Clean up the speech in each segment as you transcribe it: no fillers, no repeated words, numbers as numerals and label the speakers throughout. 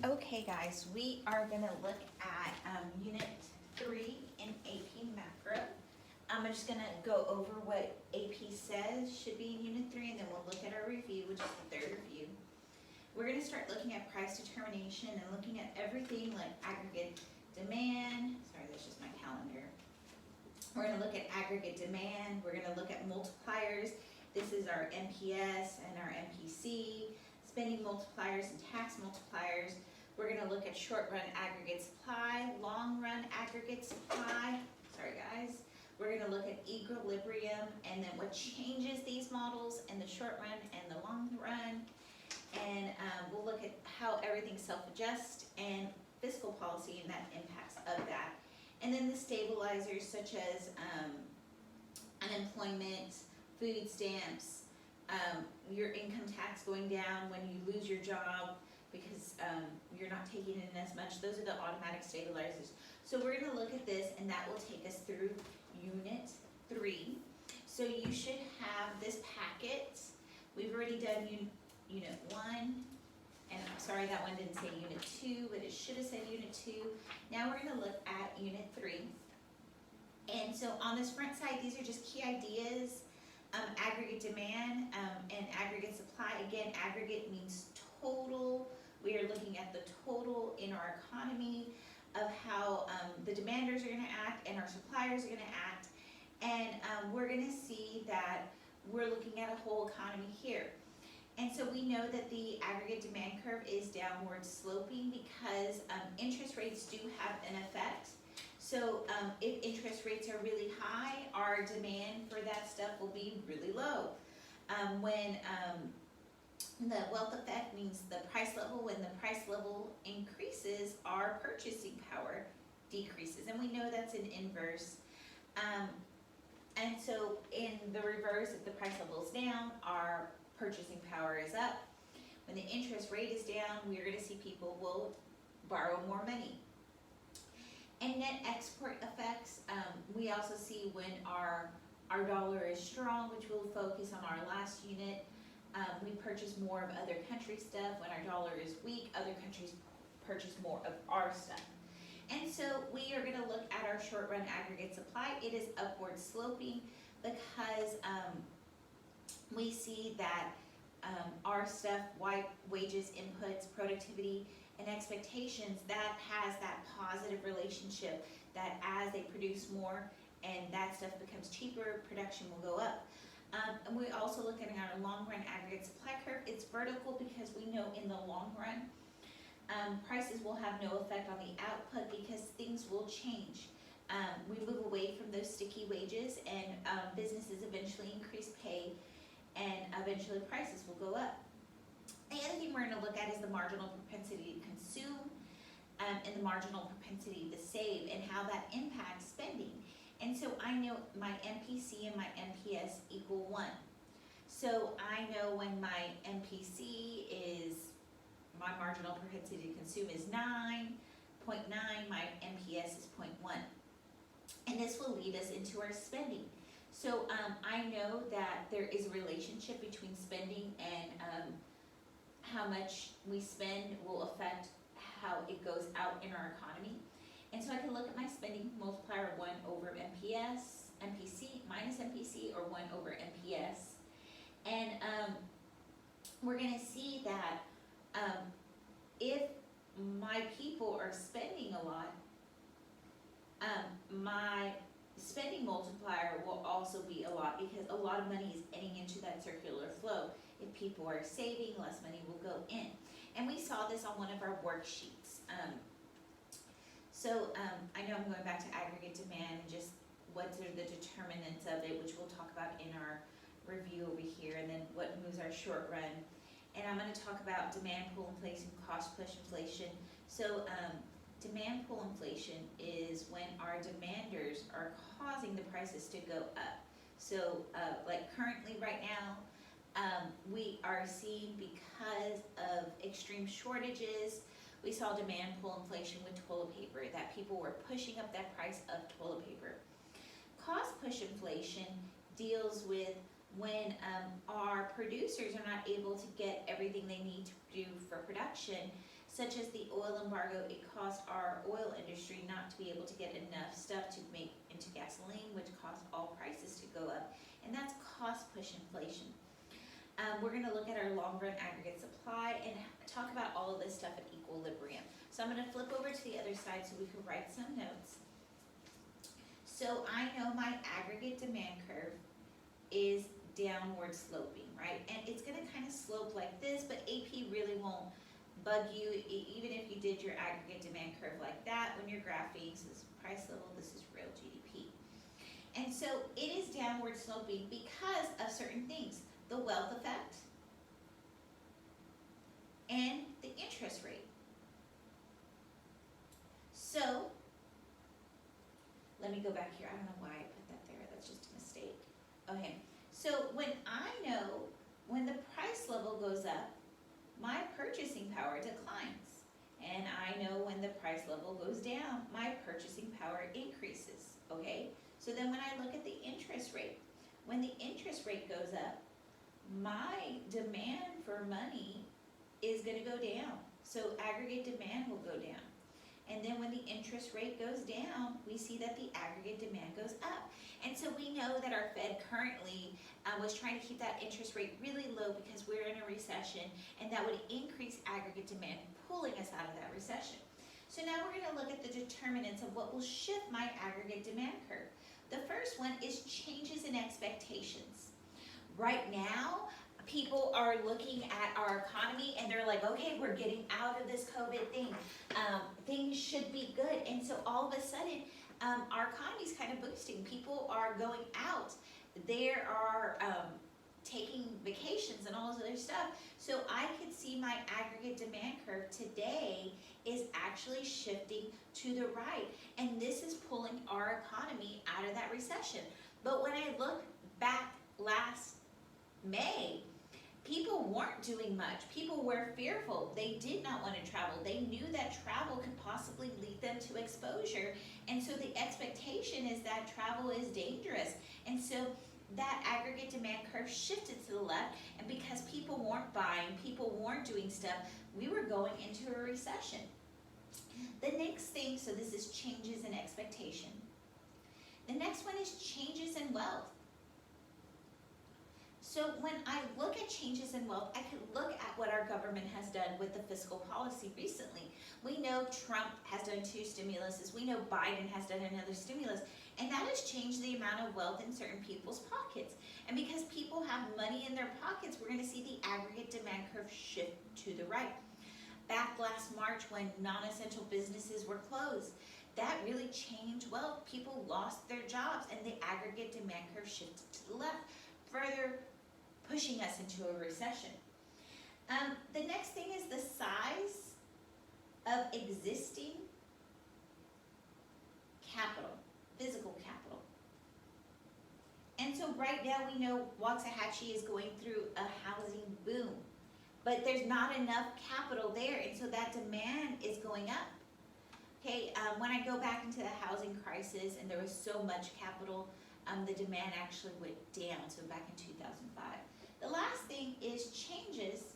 Speaker 1: Okay guys, we are gonna look at Unit 3 in AP Macro. I'm just gonna go over what AP says should be in Unit 3 and then we'll look at our review, which is the third review. We're gonna start looking at price determination and looking at everything like aggregate demand. Sorry, that's just my calendar. We're gonna look at aggregate demand, we're gonna look at multipliers. This is our MPS and our MPC, spending multipliers and tax multipliers. We're gonna look at short-run aggregate supply, long-run aggregate supply. Sorry guys. We're gonna look at equilibrium and then what changes these models in the short run and the long run. And we'll look at how everything self-adjusts and fiscal policy and that impacts of that. And then the stabilizers such as unemployment, food stamps, your income tax going down when you lose your job because you're not taking in as much. Those are the automatic stabilizers. So we're going to look at this and that will take us through Unit 3. So you should have this packet. We've already done Unit 1. And I'm sorry that one didn't say Unit 2, but it should have said Unit 2. Now we're going to look at Unit 3. And so on this front side, these are just key ideas. Aggregate demand and aggregate supply. Again, aggregate means total. We are looking at the total in our economy of how the demanders are going to act and our suppliers are going to act. And we're going to see that we're looking at a whole economy here. And so we know that the aggregate demand curve is downward sloping because interest rates do have an effect. So if interest rates are really high, our demand for that stuff will be really low. When the wealth effect means the price level, when the price level increases, our purchasing power decreases. And we know that's an inverse. And so in the reverse, if the price level is down, our purchasing power is up. When the interest rate is down, we're going to see people will borrow more money. And net export effects, we also see when our dollar is strong, which we'll focus on our last unit. We purchase more of other countries' stuff. When our dollar is weak, other countries purchase more of our stuff. And so we are going to look at our short-run aggregate supply. It is upward sloping because we see that our stuff, wages, inputs, productivity, and expectations, that has that positive relationship that as they produce more and that stuff becomes cheaper, production will go up. And we're also looking at our long-run aggregate supply curve. It's vertical because we know in the long run, prices will have no effect on the output because things will change. We move away from those sticky wages and businesses eventually increase pay and eventually prices will go up. The other thing we're going to look at is the marginal propensity to consume and the marginal propensity to save and how that impacts spending. And so I know my MPC and my MPS equal 1. So I know when my MPC is, my marginal propensity to consume is 9.9, my MPS is 0.1. And this will lead us into our spending. So I know that there is a relationship between spending and how much we spend will affect how it goes out in our economy. And so I can look at my spending multiplier 1 over MPS, MPC minus MPC, or 1 over MPS. And we're going to see that if my people are spending a lot, my spending multiplier will also be a lot because a lot of money is getting into that circular flow. If people are saving, less money will go in. And we saw this on one of our worksheets. I know I'm going back to aggregate demand and just what are the determinants of it, which we'll talk about in our review over here, and then what moves our short run. And I'm going to talk about demand pull inflation, cost push inflation. So demand pull inflation is when our demanders are causing the prices to go up. So like currently right now, we are seeing because of extreme shortages, we saw demand pull inflation with toilet paper, that people were pushing up that price of toilet paper. Cost push inflation deals with when our producers are not able to get everything they need to do for production. such as the oil embargo. It caused our oil industry not to be able to get enough stuff to make into gasoline, which caused all prices to go up, and that's cost push inflation. We're going to look at our long run aggregate supply and talk about all of this stuff at equilibrium. So I'm going to flip over to the other side so we can write some notes. So I know my aggregate demand curve is downward sloping, right? And it's going to kind of slope like this, but AP really won't bug you even if you did your aggregate demand curve like that when you're graphing. So this is price level, this is real GDP. And so it is downward sloping because of certain things. The wealth effect and the interest rate. So let me go back here. I don't know why I put that there. That's just a mistake. Okay, so when I know when the price level goes up, my purchasing power declines. And I know when the price level goes down, my purchasing power increases. Okay, so then when I look at the interest rate, when the interest rate goes up, my demand for money is going to go down. So aggregate demand will go down. And then when the interest rate goes down, we see that the aggregate demand goes up. And so we know that our Fed currently was trying to keep that interest rate really low because we're in a recession, and that would increase aggregate demand, pulling us out of that recession. So now we're going to look at the determinants of what will shift my aggregate demand curve. The first one is changes in expectations. Right now, people are looking at our economy and they're like, okay, we're getting out of this COVID thing. Things should be good. And so all of a sudden, our economy's kind of boosting. People are going out. They are taking vacations and all this other stuff. So I could see my aggregate demand curve today is actually shifting to the right. And this is pulling our economy out of that recession. But when I look back last May, people weren't doing much. People were fearful. They did not want to travel. They knew that travel could possibly lead them to exposure. And so the expectation is that travel is dangerous. And so that aggregate demand curve shifted to the left. And because people weren't buying, people weren't doing stuff, we were going into a recession. The next thing, so this is changes in expectation. The next one is changes in wealth. So when I look at changes in wealth, I can look at what our government has done with the fiscal policy recently. We know Trump has done 2 stimuluses. We know Biden has done another stimulus. And that has changed the amount of wealth in certain people's pockets. And because people have money in their pockets, we're going to see the aggregate demand curve shift to the right. Back last March when non-essential businesses were closed, that really changed wealth. People lost their jobs and the aggregate demand curve shifted to the left, further pushing us into a recession. The next thing is the size of existing capital, physical capital. And so right now we know Waxahachie is going through a housing boom, but there's not enough capital there, and so that demand is going up. Okay, when I go back into the housing crisis and there was so much capital, the demand actually went down, so back in 2005. The last thing is changes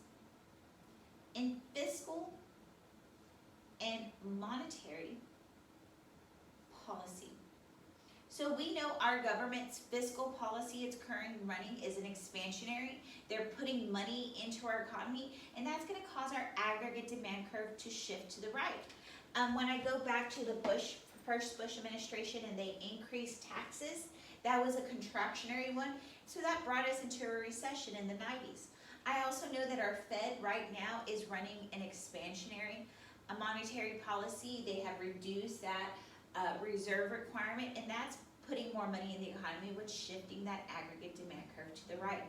Speaker 1: in fiscal and monetary policy. So we know our government's fiscal policy, its current running, is an expansionary. They're putting money into our economy, and that's going to cause our aggregate demand curve to shift to the right. When I go back to the first Bush administration and they increased taxes, that was a contractionary one, so that brought us into a recession in the 90s. I also know that our Fed right now is running an expansionary monetary policy. They have reduced that reserve requirement, and that's putting more money in the economy, which is shifting that aggregate demand curve to the right.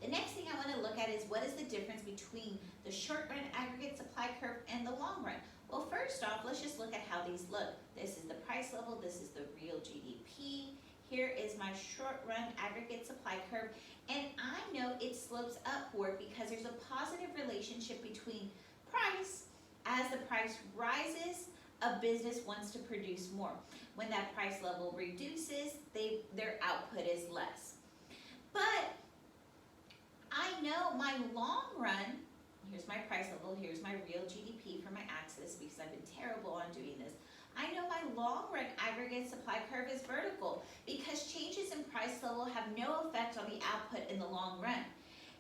Speaker 1: The next thing I want to look at is what is the difference between the short run aggregate supply curve and the long run. Well, first off, let's just look at how these look. This is the price level, this is the real GDP. Here is my short run aggregate supply curve, and I know it slopes upward because there's a positive relationship between price. As the price rises, a business wants to produce more. When that price level reduces, their output is less. But I know my long run, here's my price level, here's my real because I've been terrible on doing this. I know my long run aggregate supply curve is vertical because changes in price level have no effect on the output in the long run.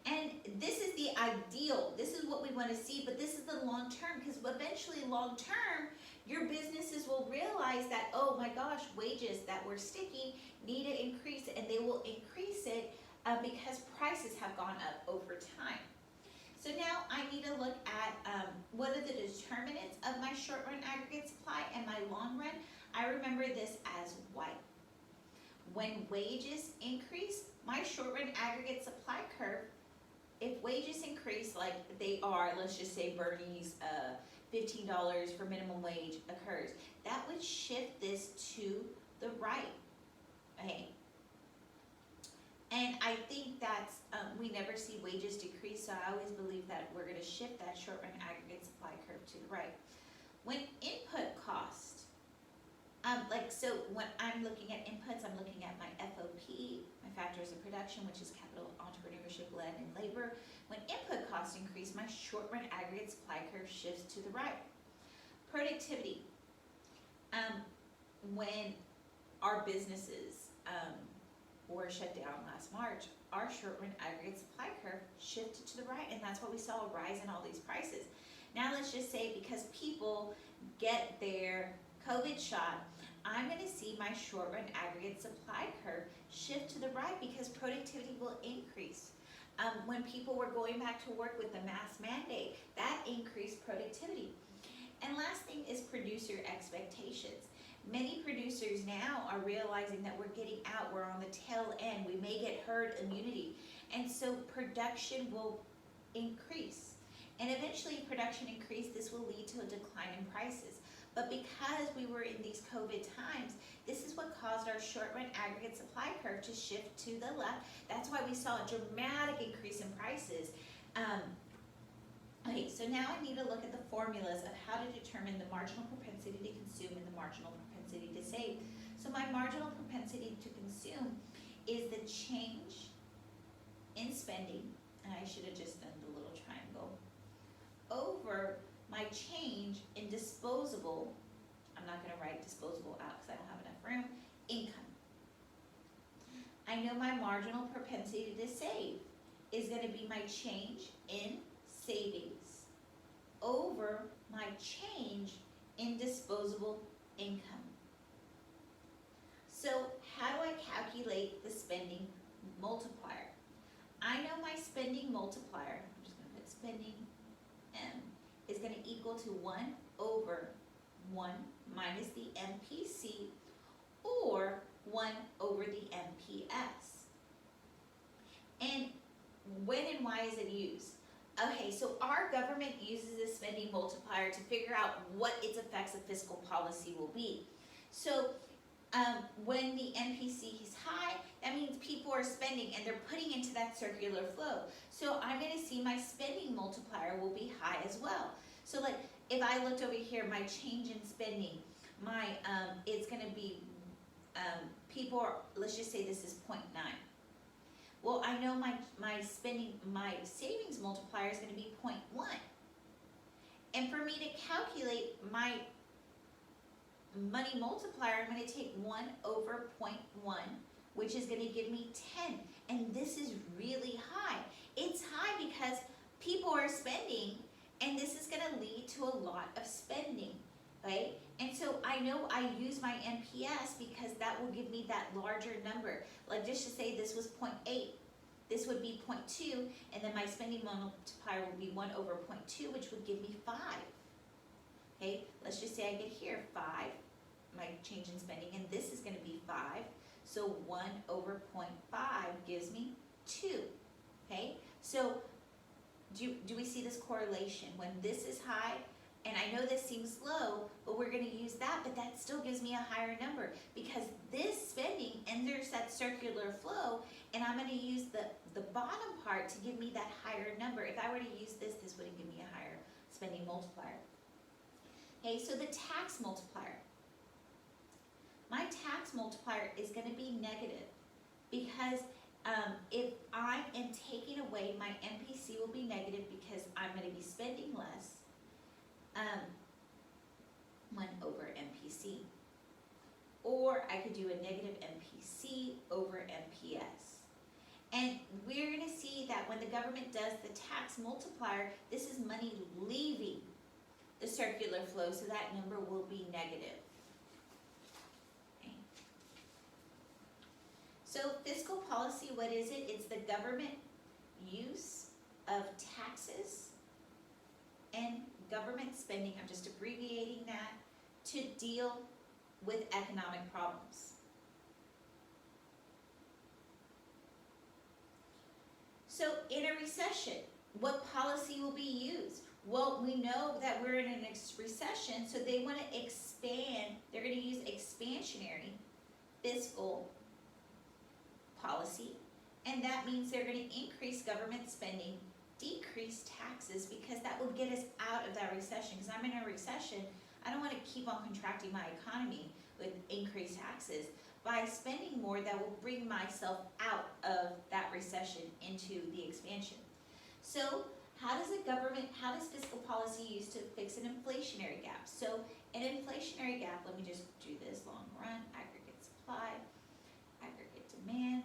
Speaker 1: And this is the ideal, this is what we want to see, but this is the long term, because eventually long term, your businesses will realize that, oh my gosh, wages that were sticky need to increase, and they will increase it because prices have gone up over time. So now I need to look at what are the determinants of my short run aggregate supply and my long run. I remember this as white. When wages increase, my short run aggregate supply curve, if wages increase like they are, let's just say Bernie's $15 for minimum wage occurs, that would shift this to the right, okay? And I think that's, we never see wages decrease, so I always believe that we're gonna shift that short run aggregate supply curve to the right. When input cost, so when I'm looking at inputs, I'm looking at my FOP, my factors of production, which is capital, entrepreneurship, land, and labor. When input costs increase, my short run aggregate supply curve shifts to the right. Productivity, when our businesses were shut down last March, our short run aggregate supply curve shifted to the right, and that's why we saw a rise in all these prices. Now let's just say because people get their COVID shot, I'm going to see my short run aggregate supply curve shift to the right because productivity will increase. When people were going back to work with the mask mandate, that increased productivity. And last thing is producer expectations. Many producers now are realizing that we're getting out, we're on the tail end, we may get herd immunity, and so production will increase. And eventually production increase, this will lead to a decline in prices. But because we were in these COVID times, this is what caused our short run aggregate supply curve to shift to the left. That's why we saw a dramatic increase in prices. Okay, so now I need to look at the formulas of how to determine the marginal propensity to consume and the marginal propensity to save. So my marginal propensity to consume is the change in spending, and I should have just done the little triangle, over my change in disposable, I'm not going to write disposable out because I don't have enough room, income. I know my marginal propensity to save is going to be my change in savings over my change in disposable income. So how do I calculate the spending multiplier? I know my spending multiplier, I'm just going to put spending M, is going to equal to 1 over 1 minus the MPC or 1 over the MPS. And when and why is it used? Okay, so our government uses this spending multiplier to figure out what its effects of fiscal policy will be. So when the MPC is high, that means people are spending and they're putting into that circular flow. So I'm going to see my spending multiplier will be high as well. So like if I looked over here, my change in spending, my it's going to be people are, let's just say this is 0.9. Well, I know my savings multiplier is going to be 0.1. And for me to calculate my money multiplier, I'm going to take 1 over 0.1, which is going to give me 10. And this is really high. It's high because people are spending, and this is going to lead to a lot of spending, right? And so I know I use my MPS because that will give me that larger number. Like just to say this was 0.8, this would be 0.2, and then my spending multiplier would be 1 over 0.2, which would give me 5. Okay, let's just say I get here 5, my change in spending, and this is going to be 5. So 1 over 0.5 gives me 2. Okay, so do we see this correlation? When this is high, and I know this seems low, but we're going to use that, but that still gives me a higher number because this spending enters that circular flow, and I'm going to use the bottom part to give me that higher number. If I were to use this, this wouldn't give me a higher spending multiplier. Okay, so the tax multiplier. My tax multiplier is going to be negative because if I am taking away, my MPC will be negative because I'm going to be spending less. or I could do a negative MPC over MPS. And we're gonna see that when the government does the tax multiplier, this is money leaving the circular flow, so that number will be negative. Okay. So fiscal policy, what is it? It's the government use of taxes and government spending, I'm just abbreviating that, to deal with economic problems. So in a recession, what policy will be used? Well, we know that we're in a recession, so they want to expand. They're going to use expansionary fiscal policy, and that means they're going to increase government spending, decrease taxes, because that will get us out of that recession. Because I'm in a recession, I don't want to keep on contracting my economy with increased taxes. By spending more, that will bring myself out of that recession into the expansion. So how does fiscal policy use to fix an inflationary gap? So an inflationary gap, let me just do this long run, aggregate supply, aggregate demand,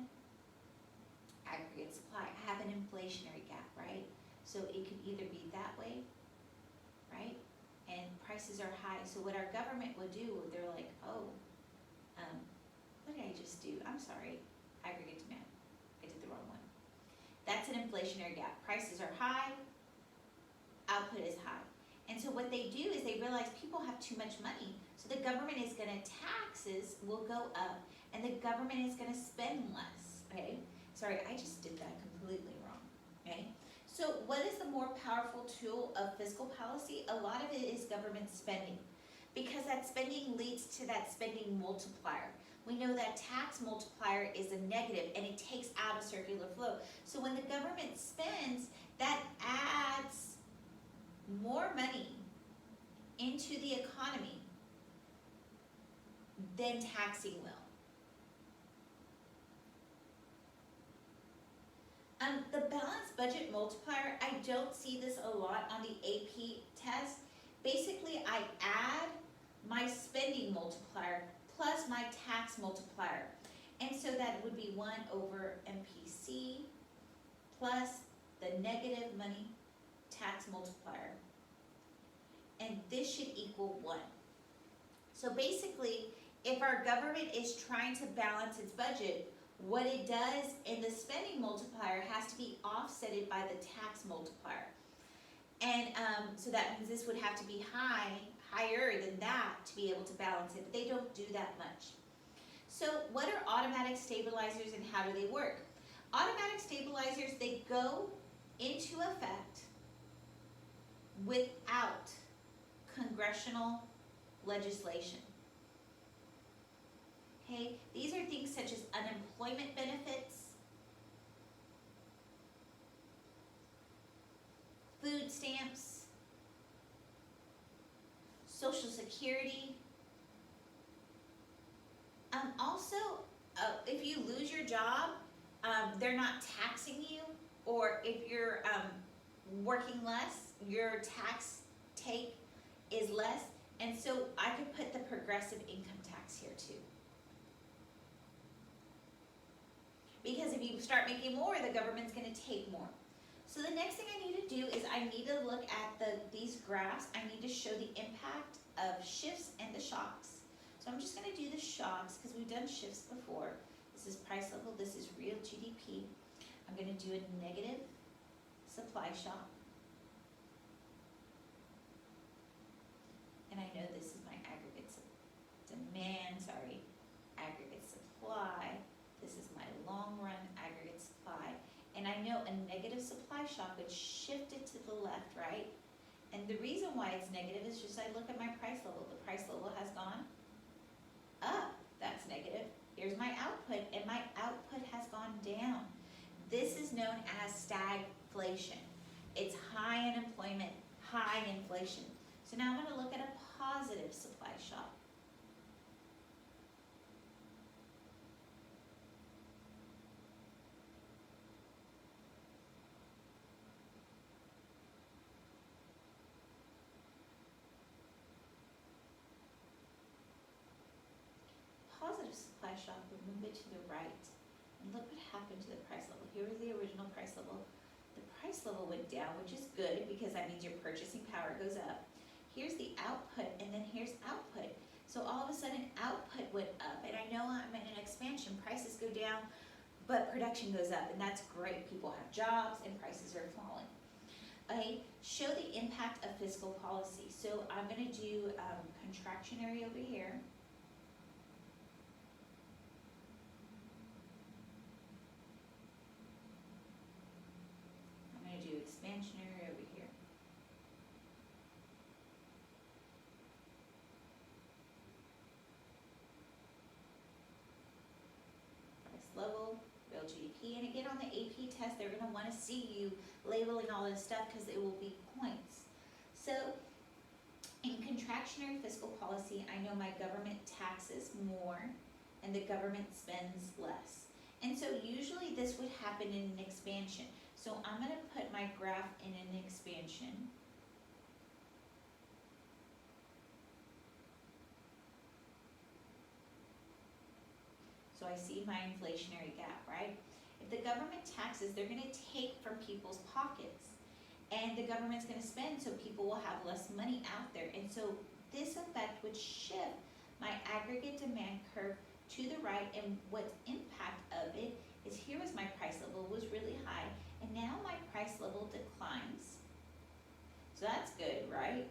Speaker 1: aggregate supply. I have an inflationary gap, right? So it could either be that way, right? And prices are high. So what our government would do, they're like, oh, what did I just do? I'm sorry, aggregate demand. I did the wrong one. That's an inflationary gap. Prices are high, output is high. And so what they do is they realize people have too much money. So the government is gonna, taxes will go up, and the government is gonna spend less, okay? Sorry, I just did that completely wrong, okay? So what is the more powerful tool of fiscal policy? A lot of it is government spending, because that spending leads to that spending multiplier. We know that tax multiplier is a negative, and it takes out a circular flow. So when the government spends, that adds more money into the economy than taxing will. The balanced budget multiplier, I don't see this a lot on the AP test. Basically, I add my spending multiplier plus my tax multiplier. And so that would be 1 over MPC plus the negative money tax multiplier. And this should equal 1. So basically, if our government is trying to balance its budget, what it does in the spending multiplier has to be offsetted by the tax multiplier. And so that means this would have to be higher than that to be able to balance it, but they don't do that much. So what are automatic stabilizers and how do they work? Automatic stabilizers, they go into effect without congressional legislation. Okay, these are things such as unemployment benefits, food stamps, Social Security. Also, if you lose your job, they're not taxing you, or if you're working less, your tax take is less, and so I could put the progressive income tax here too. Because if you start making more, the government's going to take more. So the next thing I need to do is I need to look at these graphs. I need to show the impact of shifts and the shocks. So I'm just going to do the shocks because we've done shifts before. This is price level, this is real GDP. I'm going to do a negative supply shock. And I know this is my aggregate demand, aggregate supply. This is my long run aggregate supply. And I know a negative supply shock would shift it to the left, right? And the reason why it's negative is just I look at my price level. The price level has gone up. That's negative. Here's my output, and my output has gone down. This is known as stagflation. It's high unemployment, high inflation. So now I'm going to look at a positive supply shock. Positive cash off, we'll move it to the right. And look what happened to the price level. Here was the original price level. The price level went down, which is good because that means your purchasing power goes up. Here's the output, and then here's output. So all of a sudden, output went up, and I know I'm in an expansion, prices go down, but production goes up, and that's great. People have jobs, and prices are falling. Okay, show the impact of fiscal policy. So I'm gonna do contractionary over here. I'm gonna do expansionary over here. Price level, real GDP, and again on the AP test, they're gonna wanna see you labeling all this stuff because it will be points. So in contractionary fiscal policy, I know my government taxes more and the government spends less. And so usually this would happen in an expansion. So I'm gonna put my graph in an expansion. So I see my inflationary gap, right? If the government taxes, they're gonna take from people's pockets. And the government's gonna spend, so people will have less money out there. And so this effect would shift my aggregate demand curve to the right, and what's impact of it is here was my price level was really high, and now my price level declines. So that's good, right?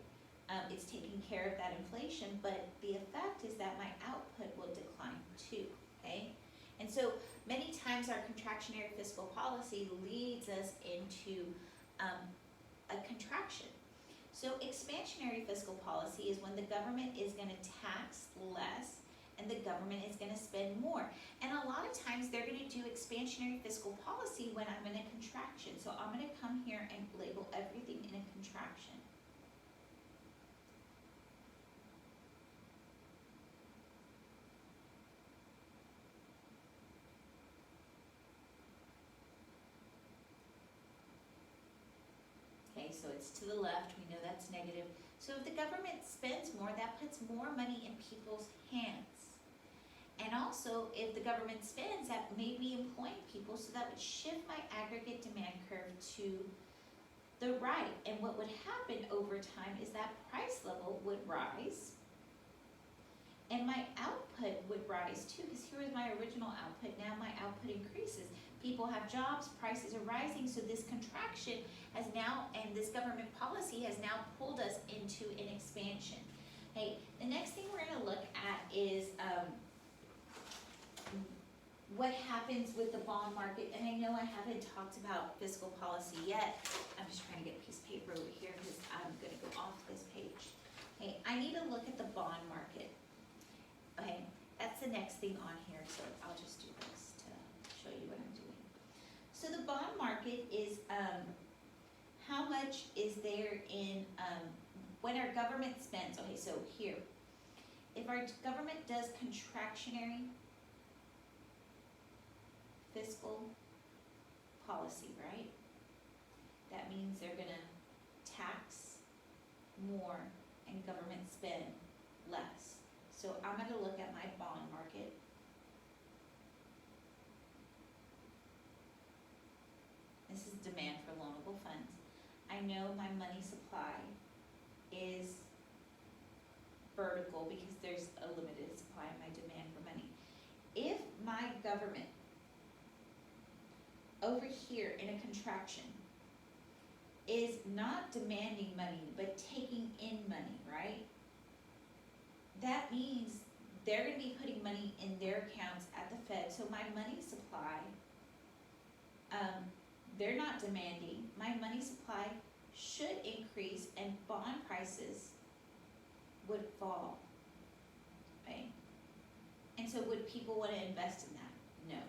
Speaker 1: It's taking care of that inflation, but the effect is that my output will decline too, okay? And so many times our contractionary fiscal policy leads us into a contraction. So expansionary fiscal policy is when the government is gonna tax less and the government is gonna spend more. And a lot of times they're gonna do expansionary fiscal policy when I'm in a contraction. So I'm gonna come here and label everything in a contraction. Okay, so it's to the left, we know that's negative. So if the government spends more, that puts more money in people's hands. And also, if the government spends, that may be employing people, so that would shift my aggregate demand curve to the right. And what would happen over time is that price level would rise, and my output would rise too, because here was my original output, now my output increases. People have jobs, prices are rising, so this contraction has now, and this government policy has now pulled us into an expansion. Okay, the next thing we're gonna look at is what happens with the bond market. And I know I haven't talked about fiscal policy yet. I'm just trying to get a piece of paper over here because I'm gonna go off this page. Okay, I need to look at the bond market. Okay, that's the next thing on here, so I'll just do this to show you what I'm doing. So the bond market is how much is there in when our government spends. Okay, so here, if our government does contractionary fiscal policy, right? That means they're gonna tax more and government spend less. So I'm gonna look at my bond market. This is demand for loanable funds. I know my money supply is vertical because there's a limited supply of my demand for money. If my government over here in a contraction is not demanding money but taking in money, right? That means they're gonna be putting money in their accounts at the Fed. So my money supply, they're not demanding. My money supply should increase and bond prices would fall, right? And so would people want to invest in that? No.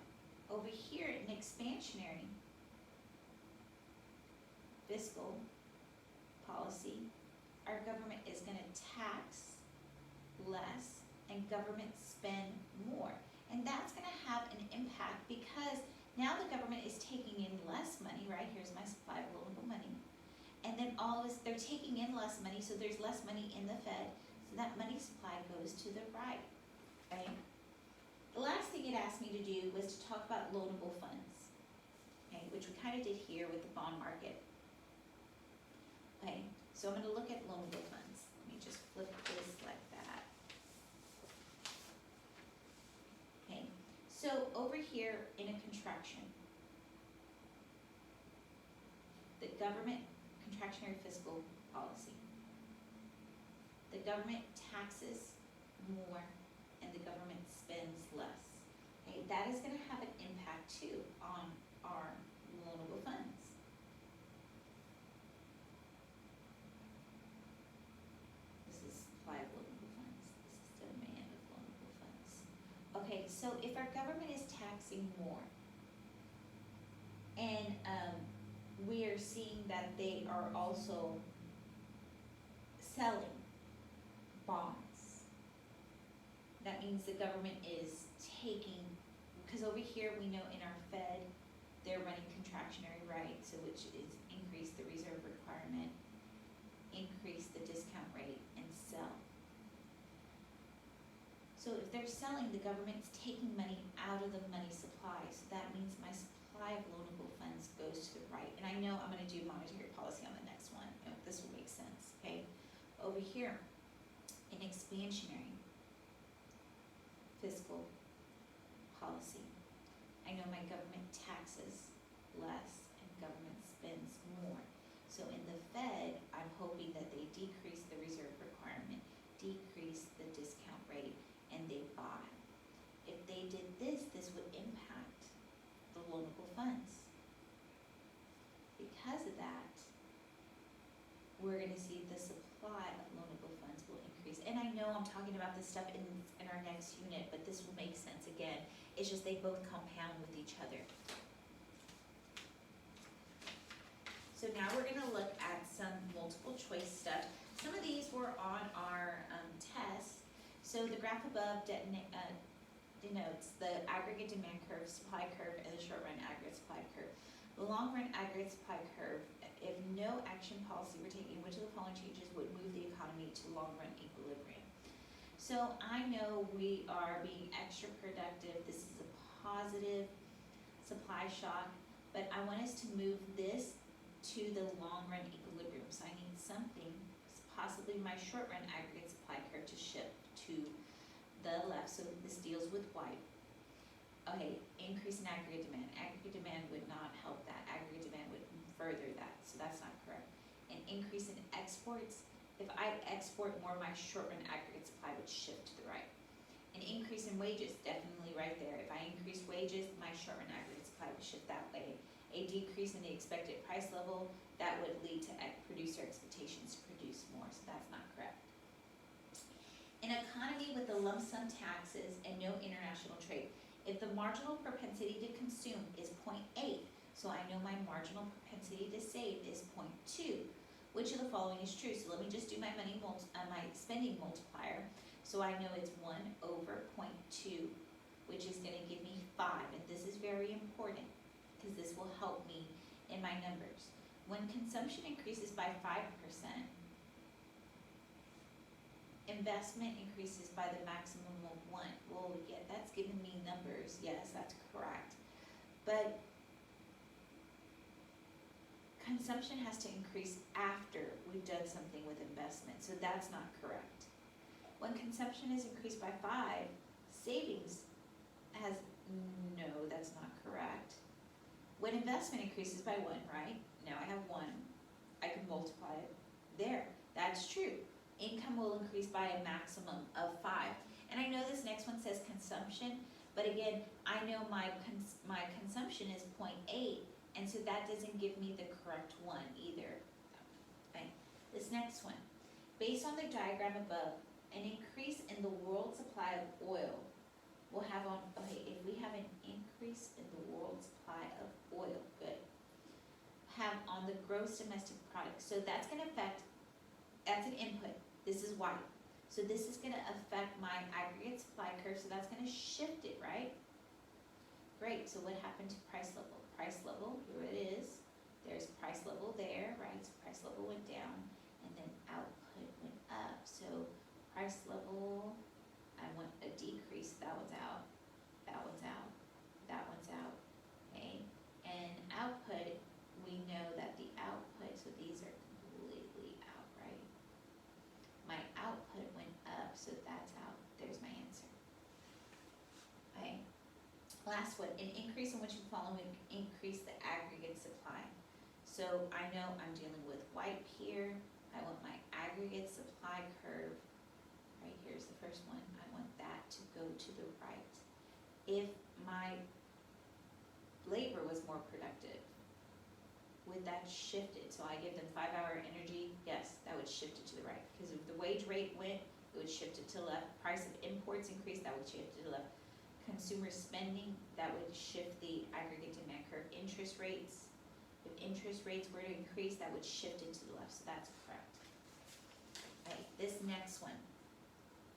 Speaker 1: Over here in expansionary fiscal policy, our government is going to tax less and government spend more. And that's going to have an impact because now the government is taking in less money, right? Here's my supply of loanable money. And then all of this, they're taking in less money, so there's less money in the Fed. So that money supply goes to the right, right? The last thing it asked me to do was to talk about loanable funds, okay, which we kind of did here with the bond market. Okay, so I'm going to look at loanable funds. Let me just flip this like that. Okay, so over here in a contraction, the government contractionary fiscal policy. The government taxes more and the government spends less. Okay, that is going to have an impact too on our loanable funds. This is supply of loanable funds. This is demand of loanable funds. Okay, so if our government is taxing more and we are seeing that they are also selling bonds, that means the government is taking, because over here we know in our Fed, they're running contractionary, right? So which is increase the reserve requirement, increase the discount rate, and sell. So if they're selling, the government's taking money out of the money supply. So that means my supply of loanable funds goes to the right. And I know I'm going to do monetary policy on the next one. I hope this will make sense, okay? Over here, in expansionary fiscal policy, I know my government taxes less and government spends more. So in the Fed, I'm hoping that they decrease the reserve requirement, decrease the discount rate, and they buy. If they did this, this would impact the loanable funds. Because of that, we're going to see the supply of loanable funds will increase. And I know I'm talking about this stuff in our next unit, but this will make sense again. It's just they both compound with each other. So now we're going to look at some multiple choice stuff. Some of these were on our test. So the graph above denotes the aggregate demand curve, supply curve, and the short run aggregate supply curve. The long run aggregate supply curve, if no action policy were taken, which of the following changes would move the economy to long run equilibrium? So I know we are being extra productive. This is a positive supply shock, but I want us to move this to the long run equilibrium. So I need something, possibly my short run aggregate supply curve, to shift to the left. So this deals with white. Okay, increase in aggregate demand. Aggregate demand would not help that. Aggregate demand would further that, so that's not correct. An increase in exports, if I export more, my short run aggregate supply would shift to the right. An increase in wages, definitely right there. If I increase wages, my short run aggregate supply would shift that way. A decrease in the expected price level, that would lead to producer expectations to produce more, so that's not correct. An economy with the lump sum taxes and no international trade. If the marginal propensity to consume is 0.8, so I know my marginal propensity to save is 0.2. Which of the following is true? So let me just do my my spending multiplier. So I know it's 1 over 0.2, which is going to give me 5. And this is very important because this will help me in my numbers. When consumption increases by 5%, investment increases by the maximum of 1. Well, yeah, that's giving me numbers. Yes, that's correct. But consumption has to increase after we've done something with investment, so that's not correct. When consumption is increased by 5, savings has, no, that's not correct. When investment increases by 1, right? Now I have 1. I can multiply it. There, that's true. Income will increase by a maximum of 5. And I know this next one says consumption, but again, I know my consumption is 0.8, and so that doesn't give me the correct one either. Okay. This next one, based on the diagram above, an increase in the world supply of oil will have on, okay, if we have an increase in the world supply of oil, good, have on the gross domestic product. So that's going to affect, that's an input. This is white. So this is going to affect my aggregate supply curve, so that's going to shift it, right? Great, so what happened to price level? Price level, here it is. There's price level there, right? So price level went down, and then output went up. So price level, I want a decrease, that one's out. last one, an increase in which the following would increase the aggregate supply. So I know I'm dealing with white here. I want my aggregate supply curve, right here's the first one. I want that to go to the right. If my labor was more productive, would that shift it? So I give them 5-hour energy, yes, that would shift it to the right. Because if the wage rate went, it would shift it to the left. Price of imports increased, that would shift it to the left. Consumer spending, that would shift the aggregate demand curve. Interest rates, if interest rates were to increase, that would shift it to the left, so that's correct. Right, this next one,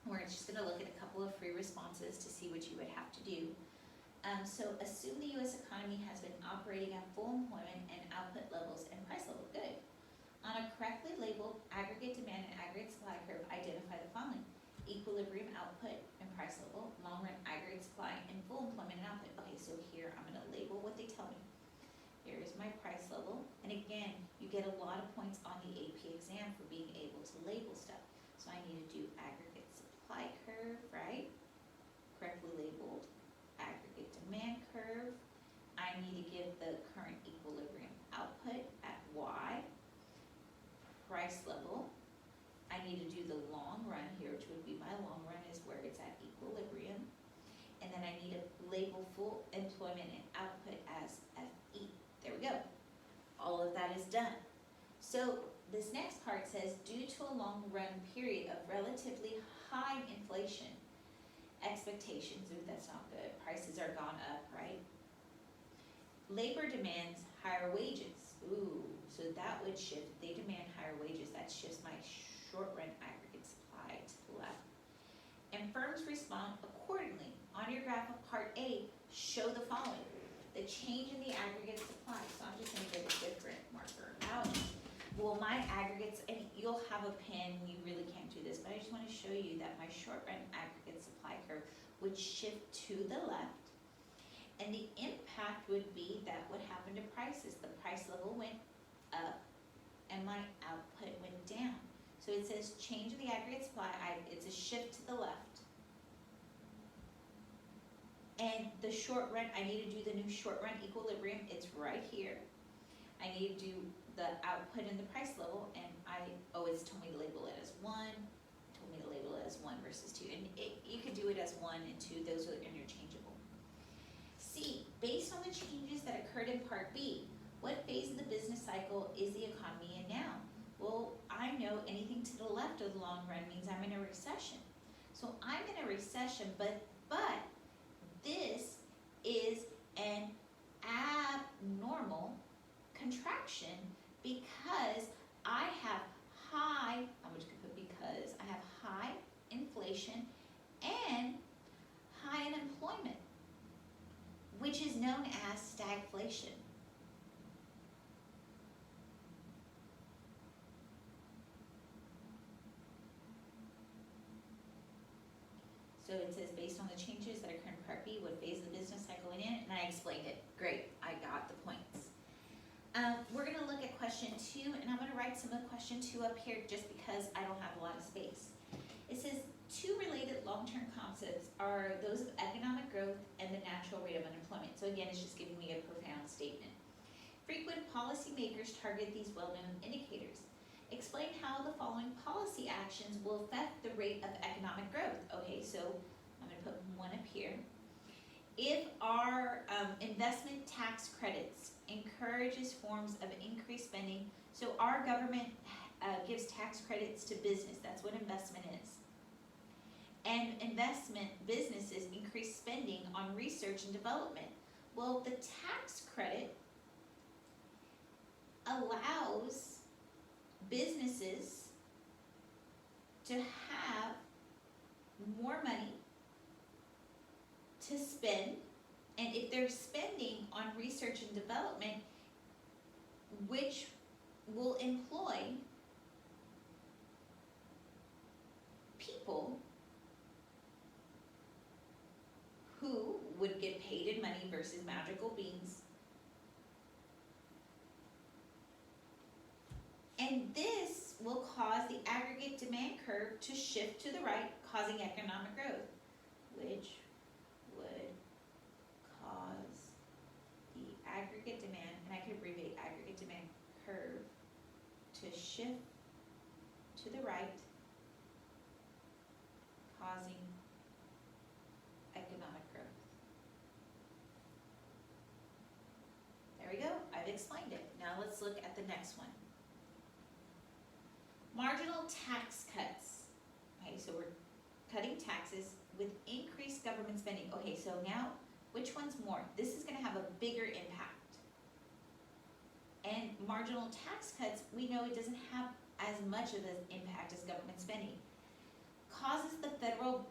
Speaker 1: we're just gonna look at a couple of free responses to see what you would have to do. So assume the U.S. economy has been operating at full employment and output levels and price level. Good. On a correctly labeled aggregate demand and aggregate supply curve, identify the following: equilibrium output and price level, long run aggregate supply, and full employment and output. Okay, so here I'm gonna label what they tell me. Here's my price level, and again, you get a lot of points on the AP exam for being able to label stuff. So I need to do aggregate supply curve, right? Correctly labeled. Aggregate demand curve. I need to give the current equilibrium output at Y. Price level. I need to do the long run here, which would be my long run is where it's at equilibrium. And then I need to label full employment and output as FE. There we go. All of that is done. So this next part says, due to a long run period of relatively high inflation, expectations, ooh, that's not good. Prices are gone up, right? Labor demands higher wages. Ooh, so that would shift. They demand higher wages. That shifts my short run aggregate supply to the left. And firms respond accordingly. On your graph of part A, show the following: the change in the aggregate supply. So I'm just going to get a different marker out. Well, my aggregates, and you'll have a pen, you really can't do this, but I just want to show you that my short run aggregate supply curve would shift to the left, and the impact would be that what happened to prices. The price level went up, and my output went down. So it says change in the aggregate supply, it's a shift to the left. And the short run, I need to do the new short run equilibrium, it's right here. I need to do the output and the price level, and it's told me to label it as 1, told me to label it as 1 versus 2, and you could do it as 1 and 2, those are interchangeable. C, based on the changes that occurred in part B, what phase of the business cycle is the economy in now? Well, I know anything to the left of the long run means I'm in a recession. So I'm in a recession, but this is an abnormal contraction because I have high, I'm just gonna put because, I have high inflation and high unemployment, which is known as stagflation. So it says based on the changes that occur in part B, what phase of the business cycle in it, and I explained it. Great, I got the points. We're gonna look at question 2, and I'm gonna write some of question 2 up here just because I don't have a lot of space. It says 2 related long-term concepts are those of economic growth and the natural rate of unemployment. So again, it's just giving me a profound statement. Frequent policymakers target these well-known indicators. Explain how the following policy actions will affect the rate of economic growth. Okay, so I'm gonna put 1 up here. If our investment tax credits encourages forms of increased spending, so our government gives tax credits to business, that's what investment is. And investment businesses increase spending on research and development. Well, the tax credit allows businesses to have more money to spend, and if they're spending on research and development, which will employ people who would get paid in money versus magical beans. And this will cause the aggregate demand curve to shift to the right, causing economic growth, which would cause aggregate demand, and I could abbreviate aggregate demand curve, to shift to the right, causing economic growth. There we go, I've explained it. Now let's look at the next one. Marginal tax cuts. Okay, so we're cutting taxes with increased government spending. Okay, so now, which one's more? This is gonna have a bigger impact. And marginal tax cuts, we know it doesn't have as much of an impact as government spending. Causes the federal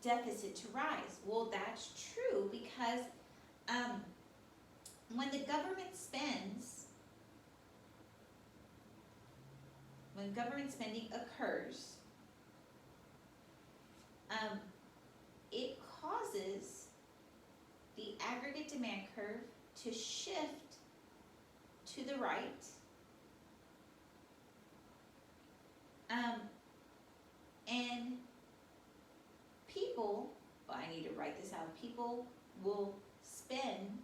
Speaker 1: deficit to rise. Well, that's true because when the government spends, when government spending occurs, it causes the aggregate demand curve to shift to the right, and people, well, I need to write this out, people will spend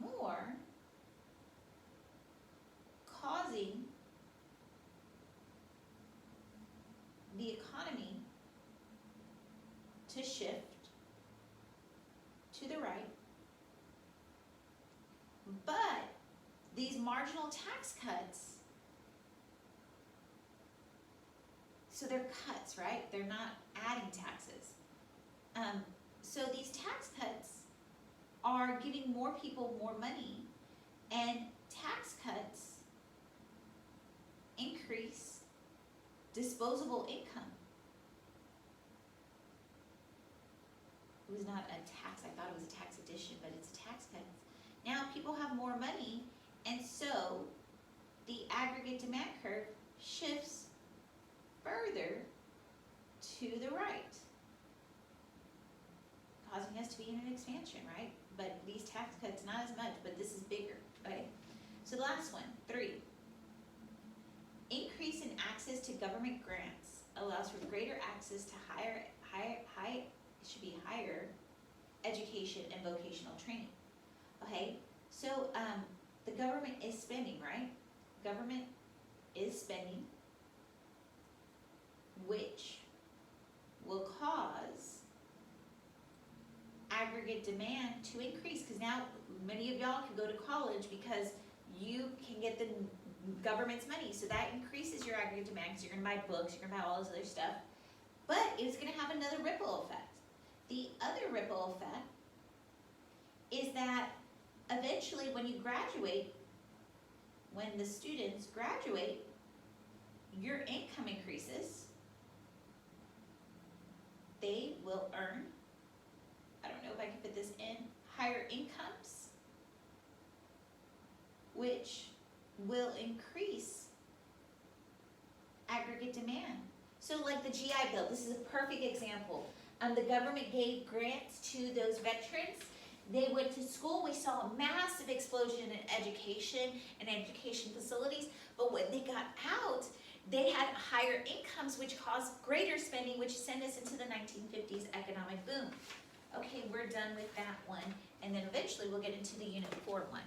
Speaker 1: more, causing the economy to shift to the right. But these marginal tax cuts, so they're cuts, right? They're not adding taxes. So these tax cuts are giving more people more money, and tax cuts increase disposable income. It was not a tax, I thought it was a tax addition, but it's a tax cut. Now people have more money, and so the aggregate demand curve shifts further to the right, causing us to be in an expansion, right? But these tax cuts, not as much, but this is bigger, right? So the last one, 3. Increase in access to government grants allows for greater access to higher education and vocational training. Okay, so the government is spending, right? Government is spending, which will cause aggregate demand to increase, because now many of y'all can go to college because you can get the government's money, so that increases your aggregate demand because you're going to buy books, you're going to buy all this other stuff, but it's going to have another ripple effect. The other ripple effect is that eventually when you graduate, when the students graduate, your income increases. They will earn, I don't know if I can fit this in, higher incomes, which will increase aggregate demand. So like the GI Bill, this is a perfect example. The government gave grants to those veterans. They went to school. We saw a massive explosion in education and education facilities, but when they got out, they had higher incomes, which caused greater spending, which sent us into the 1950s economic boom. Okay, we're done with that one, and then eventually we'll get into the Unit 4 one.